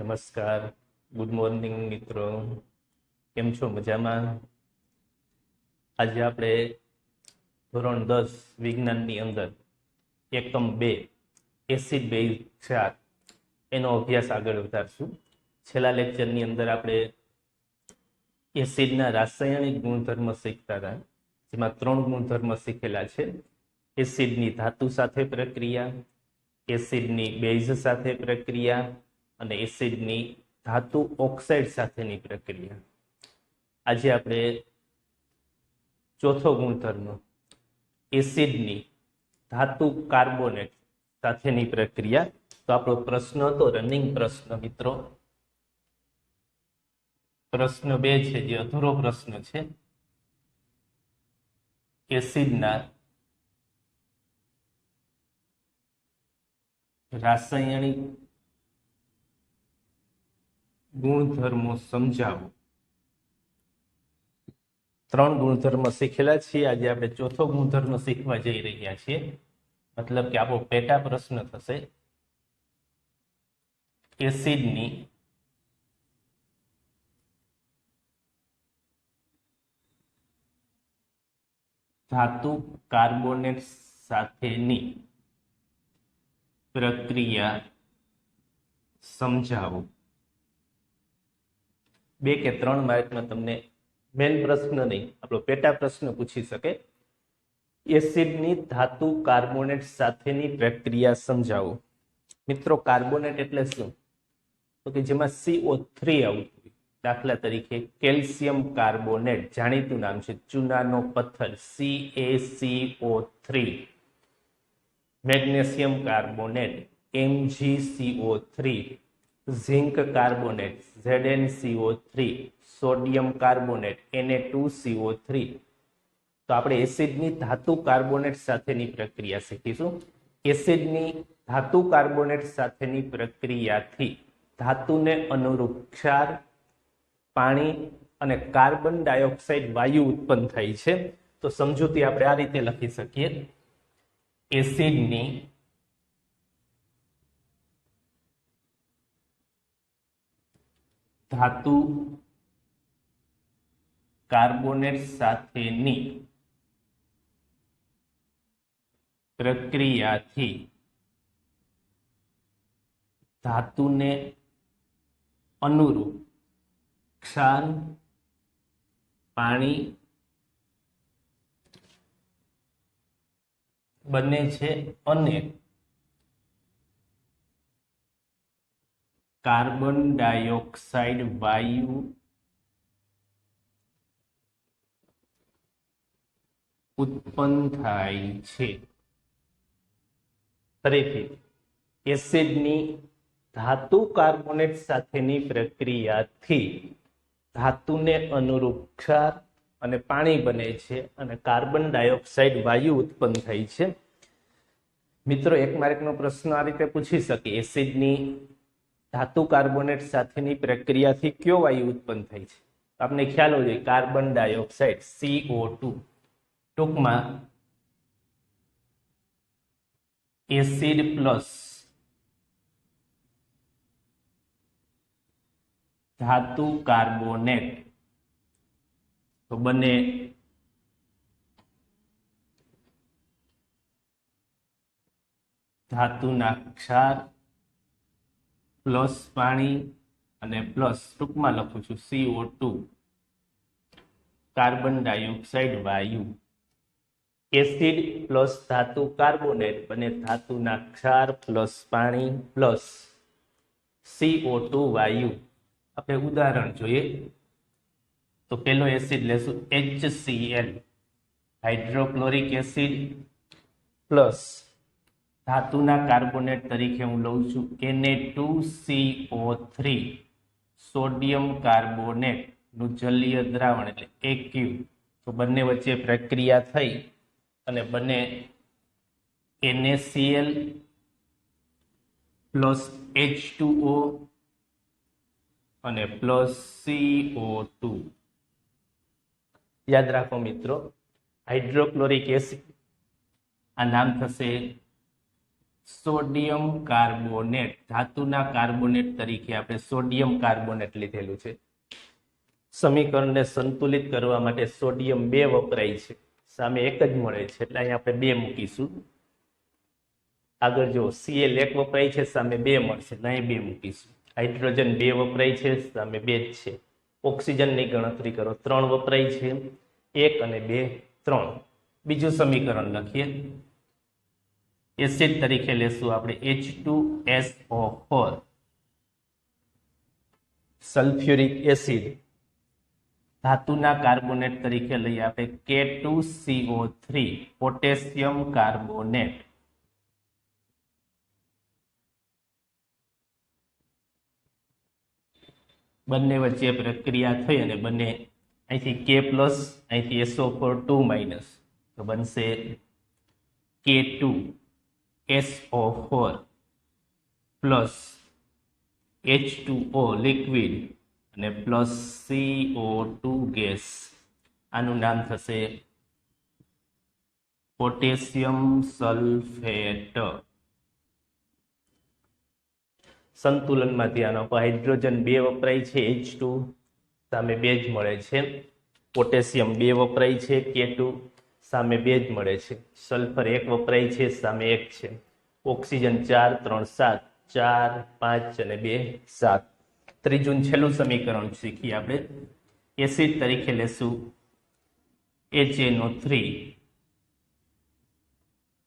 નમસ્કાર, good morning મિત્રો. કેમ છો? મજામાં? આજે આપણે ધોરણ 10 વિજ્ઞાનની અંદર એકમ 2 એસિડ બેઝ ક્ષાર એનો અભ્યાસ આગળ વધારશું. છેલ્લા લેક્ચરની અંદર આપણે એસિડના રાસાયણિક ગુણધર્મ શીખતા હતા, જેમાં 3 ગુણધર્મ શીખેલા છે. એસિડની ધાતુ સાથે પ્રક્રિયા, એસિડની બેઝ સાથે પ્રક્રિયા અને એસિડની ધાતુ ઓક્સાઇડ સાથેની પ્રક્રિયા. આજે આપણે ચોથો ગુણધર્મ એસિડની ધાતુ કાર્બોનેટ સાથેની પ્રક્રિયા. તો આપણો પ્રશ્ન હતો રનિંગ પ્રશ્ન મિત્રો, પ્રશ્ન 2 છે જે અધૂરો પ્રશ્ન છે. એસિડના રાસાયણિક ગુણધર્મો સમજાવો. 3 ગુણધર્મ શીખેલા છીએ, આજે આપણે ચોથો ગુણધર્મ શીખવા જઈ રહ્યા છીએ. મતલબ કે આપણો પેટા પ્રશ્ન થશે એસિડની ધાતુ કાર્બોનેટ સાથેની પ્રક્રિયા સમજાવો. 2 કે 3 માર્કમાં તમને મેન પ્રશ્ન નહીં, આપણો પેટા પ્રશ્ન પૂછી શકે. એસિડની ધાતુ કાર્બોનેટ સાથેની પ્રક્રિયા સમજાવો. મિત્રો, કાર્બોનેટ એટલે શું? તો કે જેમાં CO3 આવતું હોય. દાખલા તરીકે કેલ્શિયમ કાર્બોનેટ, જાણીતું નામ છે, ચૂનાનો પથ્થર CaCO3. Magnesium carbonate MgCO3, zinc carbonate ZnCO3, sodium carbonate Na2CO3. તો આપણે એસિડની ધાતુ કાર્બોનેટ સાથેની પ્રક્રિયા શીખીશું. એસિડની ધાતુ કાર્બોનેટ સાથેની પ્રક્રિયાથી ધાતુને અનુરૂપ ક્ષાર, પાણી અને કાર્બન ડાયોક્સાઇડ વાયુ ઉત્પન્ન થાય છે. તો સમજૂતી આપણે આ રીતે લખી શકીએ: એસિડની ધાતુ કાર્બોનેટ સાથેની પ્રક્રિયાથી ધાતુને અનુરૂપ ક્ષાર, પાણી બને છે અને કાર્બન ડાયોક્સાઇડ વાયુ ઉત્પન્ન થાય છે. ફરીથી, એસિડની ધાતુ કાર્બોનેટ સાથેની પ્રક્રિયાથી ધાતુને અનુરૂપ ક્ષાર અને પાણી બને છે અને કાર્બન ડાયોક્સાઇડ વાયુ ઉત્પન્ન થાય છે. મિત્રો, 1 માર્કનો પ્રશ્ન આ રીતે પૂછી શકે: એસિડની ધાતુ કાર્બોનેટ સાથેની પ્રક્રિયાથી કયો વાયુ ઉત્પન્ન થાય છે? આપને ખ્યાલ હોય, કાર્બન ડાયોક્સાઇડ CO2. ટૂંકમાં એસિડ પ્લસ ધાતુ કાર્બોનેટ તો બને ધાતુના ક્ષાર પ્લસ પાણી અને પ્લસ, ટૂંકમાં લખું છું, CO2 કાર્બન ડાયોક્સાઇડ વાયુ. એસિડ પ્લસ ધાતુ કાર્બોનેટ બને ધાતુના ક્ષાર પ્લસ પાણી પ્લસ CO2 વાયુ. આપણે ઉદાહરણ જોઈએ તો પેલો એસિડ લેશું HCl, હાઇડ્રોક્લોરિક એસિડ, પ્લસ ધાતુના કાર્બોનેટ તરીકે હું લઉં છું Na2CO3, સોડિયમ કાર્બોનેટ નું જલીય દ્રાવણ એટલે AQ. તો બંને વચ્ચે પ્રક્રિયા થઈ અને બને NaCl પ્લસ H2O અને પ્લસ CO2. યાદ રાખો મિત્રો, હાઇડ્રોક્લોરિક એસિડ આ નામ થશે સોડિયમ કાર્બોનેટ, ધાતુના કાર્બોનેટ તરીકે આપણે સોડિયમ કાર્બોનેટ લીધેલું છે. સમીકરણને સંતુલિત કરવા માટે સોડિયમ 2 વપરાય છે, સામે એક જ મળે છે એટલે અહીં આપણે 2 મૂકીશું. આગળ જો Cl 1 વપરાય છે, સામે 2 મળશે એટલે અહીં 2 મૂકીશું. હાઇડ્રોજન 2 વપરાય છે, સામે 2 જ છે. ઓક્સિજનની ગણતરી કરો, 3 વપરાય છે, 1 અને 2 3. બીજું સમીકરણ લખીએ. એસિડ તરીકે લેશું આપણે H2SO4, સલ્ફ્યુરિક એસિડ. ધાતુના કાર્બોનેટ તરીકે લઈએ આપણે K2CO3, પોટેશિયમ કાર્બોનેટ. બંને વચ્ચે પ્રક્રિયા થઈ અને બંને અહીંથી K પ્લસ, અહીંથી SO4 2 તો બનશે K2SO4 પ્લસ H2O લિક્વિડ અને પ્લસ CO2 ગેસ. આનું નામ થશે પોટેશિયમ સલ્ફેટ. સંતુલનમાં ધ્યાન આપો. હાઇડ્રોજન 2 વપરાય છે, H2 સામે 2 જ મળે છે. પોટેશિયમ 2 વપરાય છે, K2 સામે 2 જ મળે છે. સલ્ફર 1 વપરાય છે, સામે 1 છે. ઓક્સિજન 4 3 7, 4 5 અને 2 7. ત્રીજું છેલ્લું સમીકરણ શીખીએ આપણે. એસિડ તરીકે લેશું HNO3,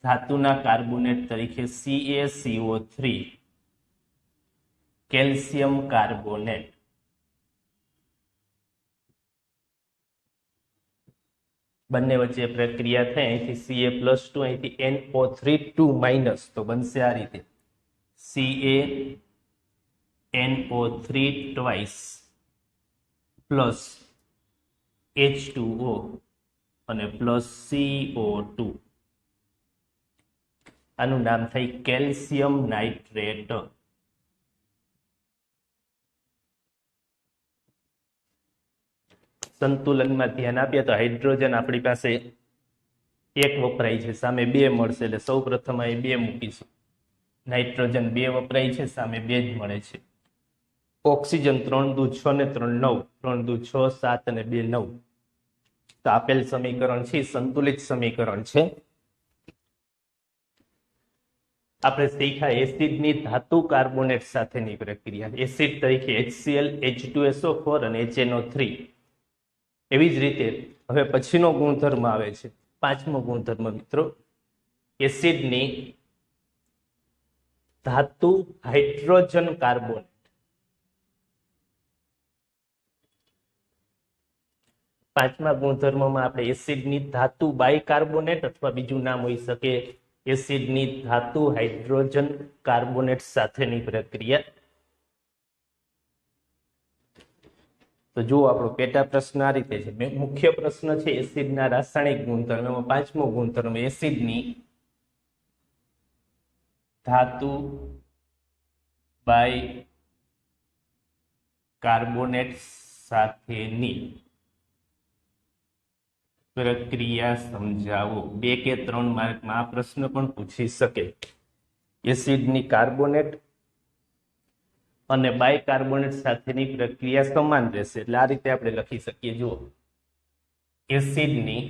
ધાતુના કાર્બોનેટ તરીકે CaCO3, કેલ્શિયમ કાર્બોનેટ. બંને વચ્ચે પ્રક્રિયા થાય, અહીંથી Ca+2, અહીંથી NO3 2- તો બનશે આ રીતે CaNO3 ટ્વાઇસ પ્લસ H2O અને પ્લસ CO2. આનું નામ થાય કેલ્શિયમ નાઇટ્રેટ. સંતુલનમાં ધ્યાન આપીએ તો હાઇડ્રોજન આપણી પાસે 1 વપરાય છે, સામે 2 મળશે એટલે સૌ પ્રથમ અહીં 2 મૂકીશું. નાઇટ્રોજન 2 વપરાય છે, સામે 2 જ મળે છે. ઓક્સિજન 3 દુ 6 ને 3 9, 3 દુ 6 7 અને 2 9. તો આપેલ સમીકરણ છે સંતુલિત સમીકરણ છે. આપણે શીખ્યા એસિડની ધાતુ કાર્બોનેટ સાથેની પ્રક્રિયા. એસિડ તરીકે HCl, H2SO4 અને HNO3. એવી જ રીતે હવે પછીનો ગુણધર્મ આવે છે, 5મો ગુણધર્મ મિત્રો. એસિડની ધાતુ હાઇડ્રોજન કાર્બોનેટ. 5મા ગુણધર્મમાં આપણે એસિડની ધાતુ બાયકાર્બોનેટ અથવા બીજું નામ હોઈ શકે એસિડની ધાતુ હાઇડ્રોજન કાર્બોનેટ સાથેની પ્રક્રિયા. તો જો આપણો પેટા પ્રશ્ન આ રીતે છે. મુખ્ય પ્રશ્ન છે એસિડના રાસાયણિક ગુણધર્મ. એમાં 5મો ગુણધર્મ એસિડની ધાતુ બાય કાર્બોનેટ સાથેની પ્રક્રિયા સમજાવો. 2 કે 3 માર્કમાં આ પ્રશ્ન પણ પૂછી શકે. એસિડની કાર્બોનેટ અને બાયકાર્બોનેટ સાથેની પ્રક્રિયા સમાન રહેશે એટલે આ રીતે આપણે લખી શકીએ. જુઓ, એસિડની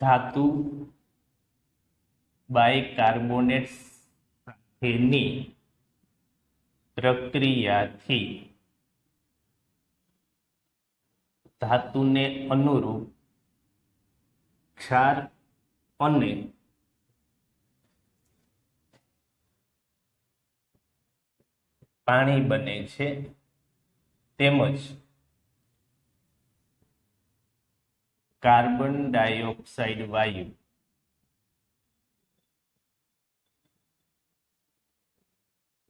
ધાતુ બાયકાર્બોનેટ સાથેની પ્રક્રિયાથી ધાતુને અનુરૂપ ક્ષાર અને પાણી બને છે, તેમજ કાર્બન ડાયોક્સાઇડ વાયુ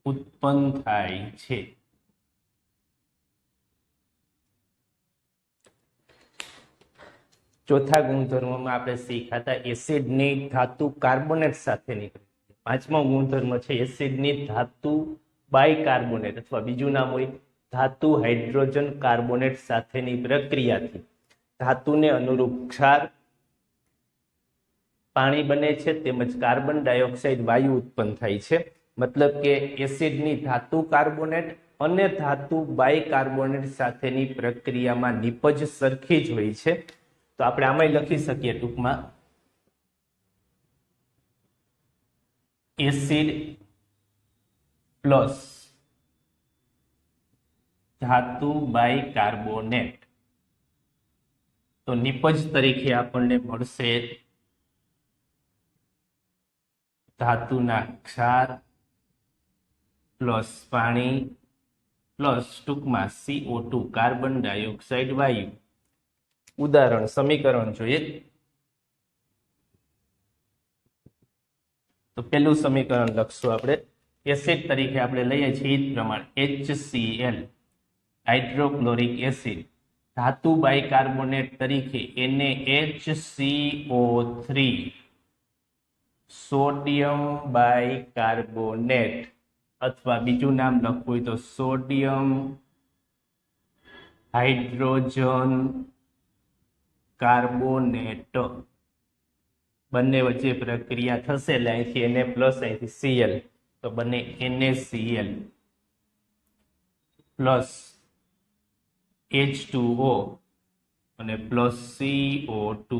ઉત્પન્ન થાય છે. ચોથા ગુણધર્મમાં આપણે શીખ્યા એસિડની ધાતુ કાર્બોનેટ સાથેની. 5મો ગુણધર્મ છે એસિડની ધાતુ બાયકાર્બોનેટ અથવા બીજું નામ હોય ધાતુ હાઇડ્રોજન કાર્બોનેટ સાથેની પ્રક્રિયાથી ધાતુને અનુરૂપ ક્ષાર પાણી બને છે તેમજ કાર્બન ડાયોક્સાઇડ વાયુ ઉત્પન્ન થાય છે. મતલબ કે એસિડની ધાતુ કાર્બોનેટ અને ધાતુ બાયકાર્બોનેટ સાથેની પ્રક્રિયામાં નિપજ સરખી જ હોય છે. તો આપણે આમાંય લખી શકીએ ટૂંકમાં એસિડ પ્લસ ધાતુ બાયકાર્બોનેટ. તો નિપજ તરીકે આપણને મળશે ધાતુના ક્ષાર પ્લસ પાણી પ્લસ ટૂંકમાં CO2 કાર્બન ડાયોક્સાઇડ વાયુ. ઉદાહરણ સમીકરણ જોઈએ તો પેલું સમીકરણ લખશું આપણે. એસિડ તરીકે આપણે લઈએ છીએ એ પ્રમાણે HCl હાઇડ્રોક્લોરિક એસિડ, ધાતુ બાયકાર્બોનેટ તરીકે NaHCO3 સોડિયમ બાયકાર્બોનેટ, અથવા બીજું નામ લખવું હોય તો સોડિયમ હાઇડ્રોજન કાર્બોનેટ. બંને વચ્ચે પ્રક્રિયા થશે એટલે અહીંથી Na પ્લસ અહીંથી Cl તો બંને NaCl પ્લસ H2O અને પ્લસ CO2.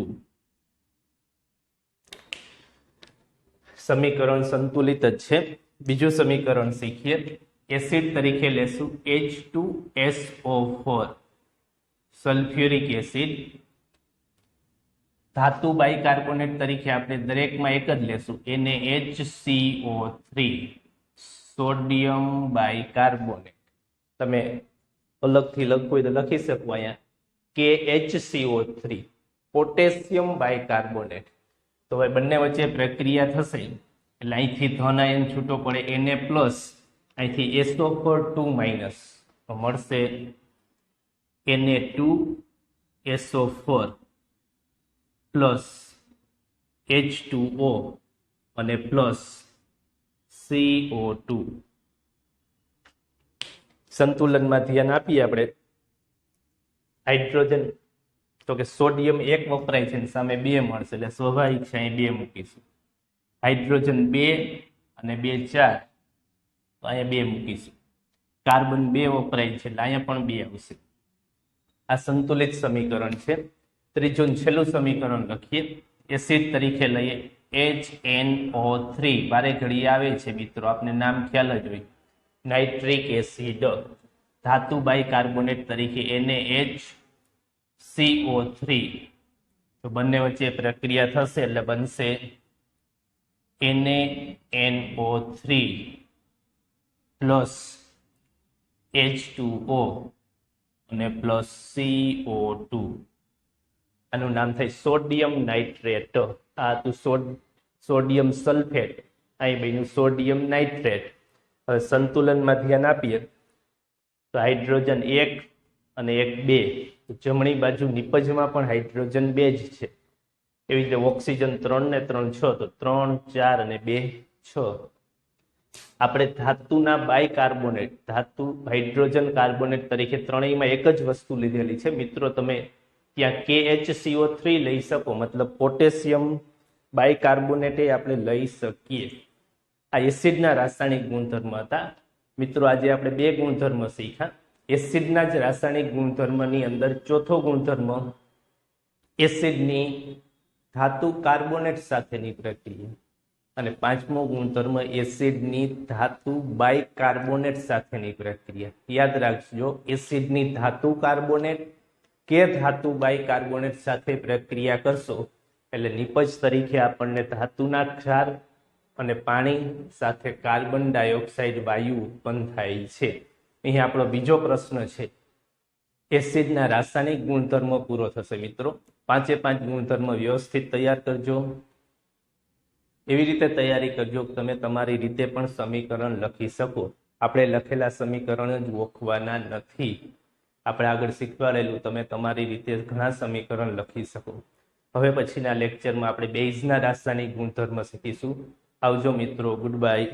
સમીકરણ સંતુલિત જ છે. બીજું સમીકરણ શીખીએ. એસિડ તરીકે લેશું H2SO4 સલ્ફ્યુરિક એસિડ. ધાતુ બાયકાર્બોનેટ તરીકે આપણે દરેકમાં એક જ લેશું NaHCO3 સોડિયમ બાયકાર્બોનેટ. તમે અલગથી લખવું હોય તો લખી શકો અહીંયા KHCO3 પોટેશિયમ બાયકાર્બોનેટ. તો હવે બંને વચ્ચે પ્રક્રિયા થશે એટલે અહીંથી ધન આયન છૂટો પડે Na પ્લસ, અહીંથી SO4 2 માઇનસ તો મળશે Na2SO4 પ્લસ H2O અને પ્લસ CO2. સંતુલનમાં ધ્યાન આપીએ આપણે. હાઇડ્રોજન તો કે સોડિયમ 1 વપરાય છે સામે 2 મળશે એટલે સ્વાભાવિક છે અહીં 2 મૂકીશું. હાઇડ્રોજન 2 અને 2 4 તો અહીંયા 2 મૂકીશું. કાર્બન 2 વપરાય છે એટલે અહીંયા પણ 2 આવશે. આ સંતુલિત સમીકરણ છે. ત્રીજું છેલ્લું સમીકરણ લખીએ. એસિડ તરીકે લઈએ HNO3 બારે ઘડી આવે છે મિત્રો, આપને નામ ખ્યાલ જ હોય. નાઇટ્રિક એસિડ, ધાતુ બાયકાર્બોનેટ તરીકે NaHCO3 તો બંને વચ્ચે પ્રક્રિયા થશે એટલે બનશે NaNO3 પ્લસ H2O અને પ્લસ CO2. આનું નામ થાય સોડિયમ નાઇટ્રેટ. આ તો સોડિયમ સલ્ફેટ, અહીં બન્યું સોડિયમ નાઇટ્રેટ. હવે સંતુલનમાં ધ્યાન આપીએ તો હાઇડ્રોજન 1 અને 1 2, જમણી બાજુ નિપજમાં પણ હાઇડ્રોજન 2 જ છે. એવી રીતે ઓક્સિજન 3 ને 3 6 તો 3 4 અને 2 6. આપણે ધાતુના બાયકાર્બોનેટ, ધાતુ હાઇડ્રોજન કાર્બોનેટ તરીકે ત્રણેયમાં એક જ વસ્તુ લીધેલી છે મિત્રો. તમે ત્યાં KHCO3 લઈ શકો, મતલબ પોટેશિયમ બાયકાર્બોનેટ આપણે લઈ શકીએ. આ એસિડના રાસાયણિક ગુણધર્મ હતા મિત્રો. આજે આપણે 2 ગુણધર્મ શીખ્યા. એસિડના જ રાસાયણિક ગુણધર્મની અંદર ચોથો ગુણધર્મ એસિડની ધાતુ કાર્બોનેટ સાથેની પ્રક્રિયા, અને પાંચમો ગુણધર્મ એસિડની ધાતુ બાયકાર્બોનેટ સાથેની પ્રક્રિયા. યાદ રાખજો, એસિડની ધાતુ કાર્બોનેટ કે ધાતુ બાયકાર્બોનેટ સાથે પ્રક્રિયા કરશો એટલે નિપજ તરીકે આપણને ધાતુના ક્ષાર અને પાણી સાથે કાર્બન ડાયોક્સાઇડ વાયુ ઉત્પન્ન થાય છે. અહીં આપણો બીજો પ્રશ્ન છે. એસિડના રાસાયણિક ગુણધર્મો પૂરો થશે મિત્રો. 5 ગુણધર્મ વ્યવસ્થિત તૈયાર કરજો. એવી રીતે તૈયારી કરજો કે તમે તમારી રીતે પણ સમીકરણ લખી શકો. આપણે લખેલા સમીકરણ જ ઓળખવાના નથી. આપણે આગળ શીખવાડેલું તમે તમારી રીતે ઘણા સમીકરણ લખી શકો. હવે પછીના લેક્ચરમાં આપણે બેઝના રાસાયણિક ગુણધર્મ શીખીશું. આવજો મિત્રો. Good bye.